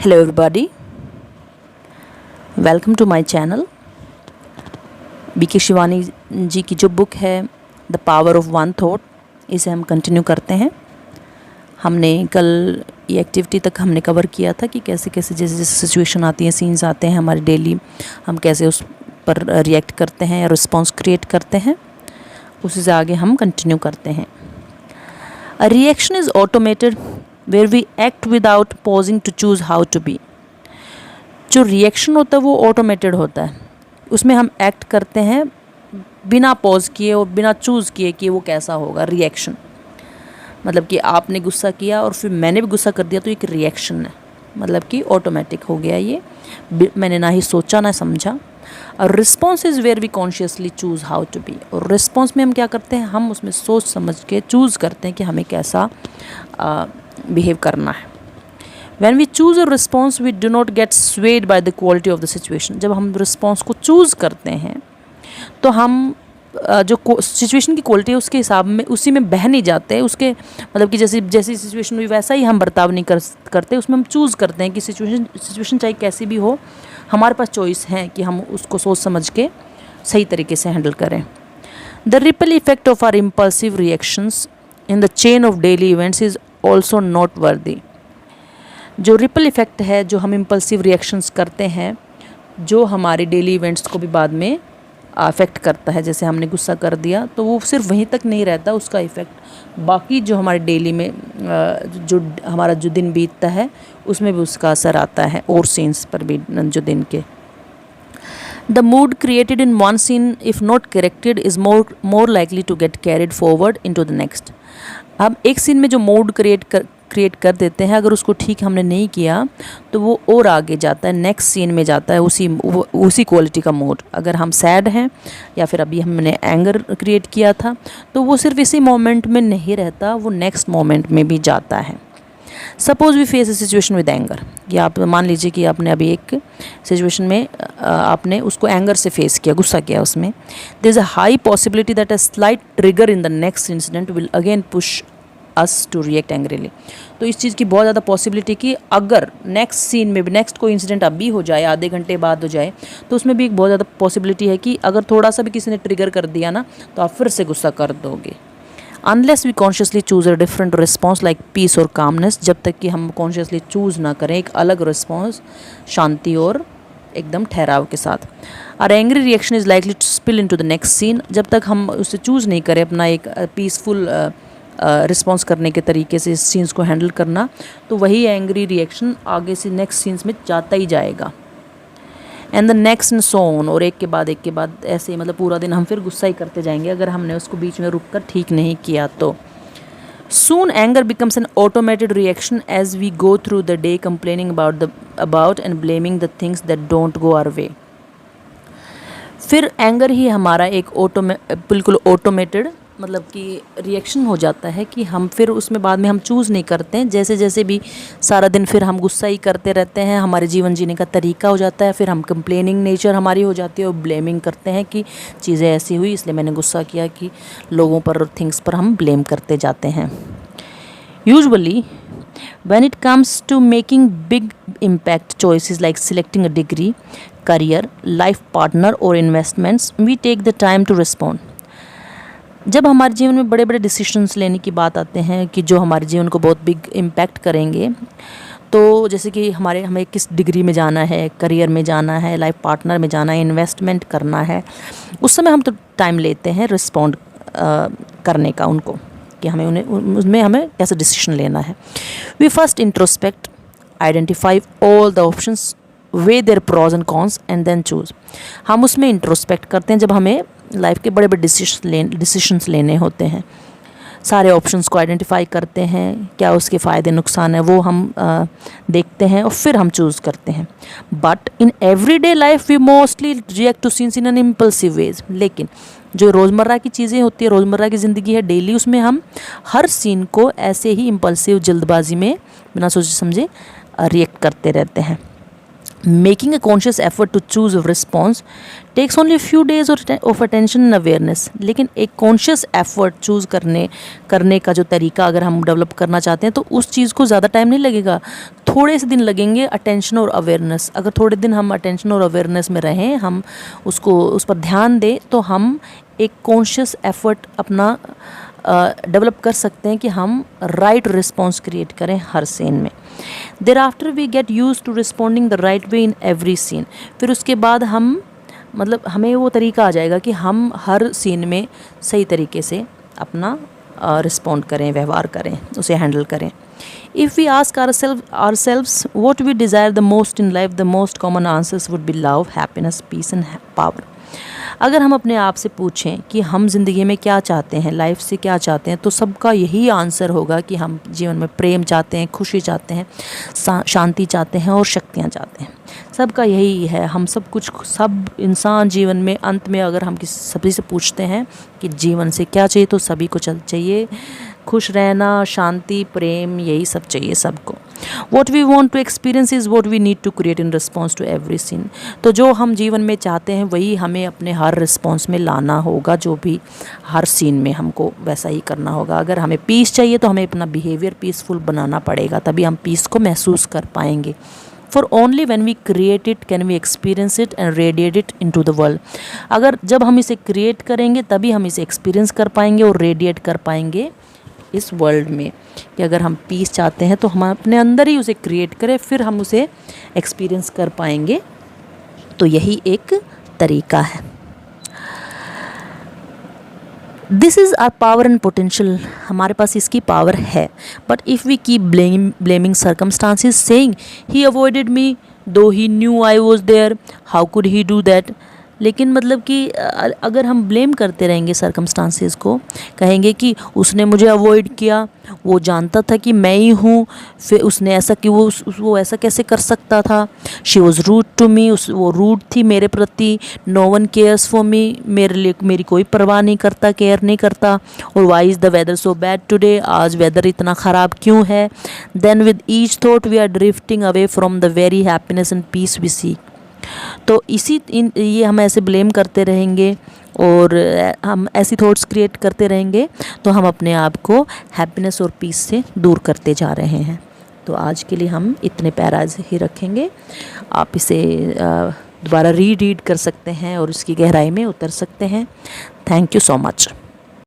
Hello everybody, welcome to my channel. BK Shivani ji की जो book है the power of one thought, इसे हम कंटिन्यू करते हैं। हमने कल ये एक्टिविटी तक हमने कवर किया था कि कैसे कैसे जैसे जैसे सिचुएशन आती है, सीन्स आते हैं हमारे डेली, हम कैसे उस पर रिएक्ट करते हैं या रिस्पॉन्स क्रिएट करते हैं। उसी से आगे हम कंटिन्यू करते हैं। A reaction is automated where we act without pausing to choose how to be. जो रिएक्शन होता है वो ऑटोमेटेड होता है, उसमें हम एक्ट करते हैं बिना पॉज किए और बिना चूज़ किए कि वो कैसा होगा। रिएक्शन मतलब कि आपने गुस्सा किया और फिर मैंने भी गुस्सा कर दिया, तो एक रिएक्शन है, मतलब कि ऑटोमेटिक हो गया ये, मैंने ना ही सोचा ना समझा। और response is where we consciously choose how to be. और रिस्पॉन्स में हम क्या करते हैं, हम उसमें सोच समझ के चूज़ करते हैं कि हमें कैसा बिहेव करना है। When we choose a response, we do not get swayed by the quality of the situation. जब हम रिस्पॉन्स को चूज़ करते हैं तो हम जो सिचुएशन की क्वालिटी है उसके हिसाब में उसी में बह नहीं जाते हैं। उसके मतलब कि जैसी सिचुएशन हुई वैसा ही हम बर्ताव नहीं करते। उसमें हम चूज़ करते हैं कि सिचुएशन चाहे कैसी भी हो, हमारे पास चॉइस है कि हम उसको सोच समझ के सही तरीके से हैंडल करें। The ripple effect of our impulsive reactions in the chain of daily events is also not worthy. जो रिपल इफ़ेक्ट है, जो हम इम्पल्सिव रिएक्शंस करते हैं, जो हमारे डेली इवेंट्स को भी बाद में अफेक्ट करता है। जैसे हमने गुस्सा कर दिया तो वो सिर्फ वहीं तक नहीं रहता, उसका इफ़ेक्ट बाकी जो हमारे डेली में जो हमारा जो दिन बीतता है उसमें भी उसका असर आता है, और सीन्स पर भी जो दिन के। The mood created in one scene if not corrected is more likely to get carried forward into the next. हम एक सीन में जो मूड क्रिएट कर देते हैं, अगर उसको ठीक हमने नहीं किया तो वो और आगे जाता है, नेक्स्ट सीन में जाता है उसी क्वालिटी का मूड। अगर हम सैड हैं या फिर अभी हमने एंगर क्रिएट किया था तो वो सिर्फ इसी मोमेंट में नहीं रहता, वो नेक्स्ट मोमेंट में भी जाता है। Suppose we face a situation with anger, या आप मान लीजिए कि आपने अभी एक सिचुएशन में आपने उसको एंगर से फेस किया, गुस्सा किया उसमें। There is a high possibility that a slight trigger in the next incident will again push us to react angrily. तो इस चीज़ की बहुत ज़्यादा पॉसिबिलिटी कि अगर नेक्स्ट सीन में भी नेक्स्ट कोई इंसिडेंट अभी हो जाए, आधे घंटे बाद हो जाए, तो उसमें भी एक बहुत ज़्यादा पॉसिबिलिटी है कि अगर थोड़ा सा भी किसी ने ट्रिगर कर दिया ना तो आप फिर से गुस्सा कर दोगे। Unless we consciously choose a different response like peace और कामनेस, जब तक कि हम कॉन्शियसली चूज़ ना करें एक अलग रिस्पॉन्स शांति और एकदम ठहराव के साथ। और angry reaction is likely to spill into the next scene. जब तक हम उसे चूज़ नहीं करें अपना एक पीसफुल रिस्पॉन्स करने के तरीके से इस सीन्स को हैंडल करना, तो वही एंग्री रिएक्शन आगे से नेक्स्ट सीन्स में जाता ही जाएगा। And the next and so on, और एक के बाद ऐसे ही, मतलब पूरा दिन हम फिर गुस्सा ही करते जाएंगे अगर हमने उसको बीच में रुक कर ठीक नहीं किया तो। Soon anger becomes an automated reaction as we go through the day complaining about and blaming the things that don't go our way. फिर एंगर ही हमारा एक बिल्कुल ऑटोमेटेड मतलब कि रिएक्शन हो जाता है कि हम फिर उसमें बाद में हम चूज़ नहीं करते हैं। जैसे जैसे भी सारा दिन फिर हम गुस्सा ही करते रहते हैं, हमारे जीवन जीने का तरीका हो जाता है। फिर हम कंप्लेनिंग नेचर हमारी हो जाती है और ब्लेमिंग करते हैं कि चीज़ें ऐसी हुई इसलिए मैंने गुस्सा किया, कि लोगों पर और थिंग्स पर हम ब्लेम करते जाते हैं। Usually when it comes to making big impact choices like selecting a degree, career, life partner or investments, we take the time to respond. जब हमारे जीवन में बड़े बड़े डिसीजंस लेने की बात आते हैं कि जो हमारे जीवन को बहुत बिग इम्पैक्ट करेंगे, तो जैसे कि हमें किस डिग्री में जाना है, करियर में जाना है, लाइफ पार्टनर में जाना है, इन्वेस्टमेंट करना है, उस समय हम तो टाइम लेते हैं रिस्पॉन्ड करने का उनको, कि उसमें हमें कैसे डिसीजन लेना है। We first introspect, identify all the options, weigh their pros and cons and then choose. हम उसमें इंट्रोस्पेक्ट करते हैं जब हमें लाइफ के बड़े बड़े डिसीशंस लेने होते हैं। सारे ऑप्शंस को आइडेंटिफाई करते हैं, क्या उसके फ़ायदे नुकसान है वो हम देखते हैं और फिर हम चूज़ करते हैं। But in everyday life we mostly react to scenes in an impulsive ways. लेकिन जो रोज़मर्रा की चीज़ें होती है, रोज़मर्रा की ज़िंदगी है डेली, उसमें हम हर सीन को ऐसे ही इम्पल्सिव जल्दबाजी में बिना सोचे समझे रिएक्ट करते रहते हैं। Making a conscious effort to choose a response takes only a few days of attention and awareness. लेकिन एक conscious effort choose करने का जो तरीका अगर हम डेवलप करना चाहते हैं तो उस चीज़ को ज़्यादा टाइम नहीं लगेगा, थोड़े से दिन लगेंगे अटेंशन और अवेयरनेस. अगर थोड़े दिन हम अटेंशन और अवेयरनेस में रहें, हम उस पर ध्यान दें, तो हम एक कॉन्शियस एफर्ट अपना डेवलप कर सकते हैं कि हम राइट रिस्पॉन्स क्रिएट करें हर सीन में. Thereafter we get used to responding the right way in every scene. फिर उसके बाद हमें वो तरीका आ जाएगा कि हम हर सीन में सही तरीके से अपना रिस्पॉन्ड करें, व्यवहार करें, उसे हैंडल करें. If we ask ourselves what we desire the most in life, the most common answers would be love, happiness, peace and power. अगर हम अपने आप से पूछें कि हम ज़िंदगी में क्या चाहते हैं, लाइफ से क्या चाहते हैं, तो सबका यही आंसर होगा कि हम जीवन में प्रेम चाहते हैं, खुशी चाहते हैं, शांति चाहते हैं और शक्तियाँ चाहते हैं. सबका यही है. हम सब इंसान जीवन में अंत में अगर हम सभी से पूछते हैं कि जीवन से क्या चाहिए, तो सभी को चाहिए खुश रहना, शांति, प्रेम, यही सब चाहिए सबको. What we want to experience is what we need to create in response to every scene. तो जो हम जीवन में चाहते हैं वही हमें अपने हर रिस्पॉन्स में लाना होगा, जो भी हर सीन में हमको वैसा ही करना होगा. अगर हमें पीस चाहिए तो हमें अपना बिहेवियर पीसफुल बनाना पड़ेगा, तभी हम पीस को महसूस कर पाएंगे. For only when we create it can we experience it and radiate it into the world. अगर जब हम इसे क्रिएट करेंगे तभी हम इसे एक्सपीरियंस कर पाएंगे और रेडिएट कर पाएंगे इस वर्ल्ड में. कि अगर हम पीस चाहते हैं तो हम अपने अंदर ही उसे क्रिएट करें, फिर हम उसे एक्सपीरियंस कर पाएंगे. तो यही एक तरीका है. This is our power and potential. हमारे पास इसकी पावर है. But if we keep blaming circumstances, saying he avoided me though he knew I was there, how could he do that. लेकिन मतलब कि अगर हम ब्लेम करते रहेंगे सर्कमस्टांसेस को, कहेंगे कि उसने मुझे अवॉइड किया, वो जानता था कि मैं ही हूँ, फिर उसने ऐसा कि वो ऐसा कैसे कर सकता था. She was rude to me, वो रूड थी मेरे प्रति. No one cares for me, मेरी कोई परवाह नहीं करता, केयर नहीं करता. और why is the weather so bad today, आज वेदर इतना ख़राब क्यों है. Then with each thought we are drifting away from the very happiness and peace we seek. तो ये हम ऐसे ब्लेम करते रहेंगे और हम ऐसी थॉट्स क्रिएट करते रहेंगे, तो हम अपने आप को हैप्पीनेस और पीस से दूर करते जा रहे हैं. तो आज के लिए हम इतने पैराज ही रखेंगे. आप इसे दोबारा रीड कर सकते हैं और इसकी गहराई में उतर सकते हैं. Thank you so much.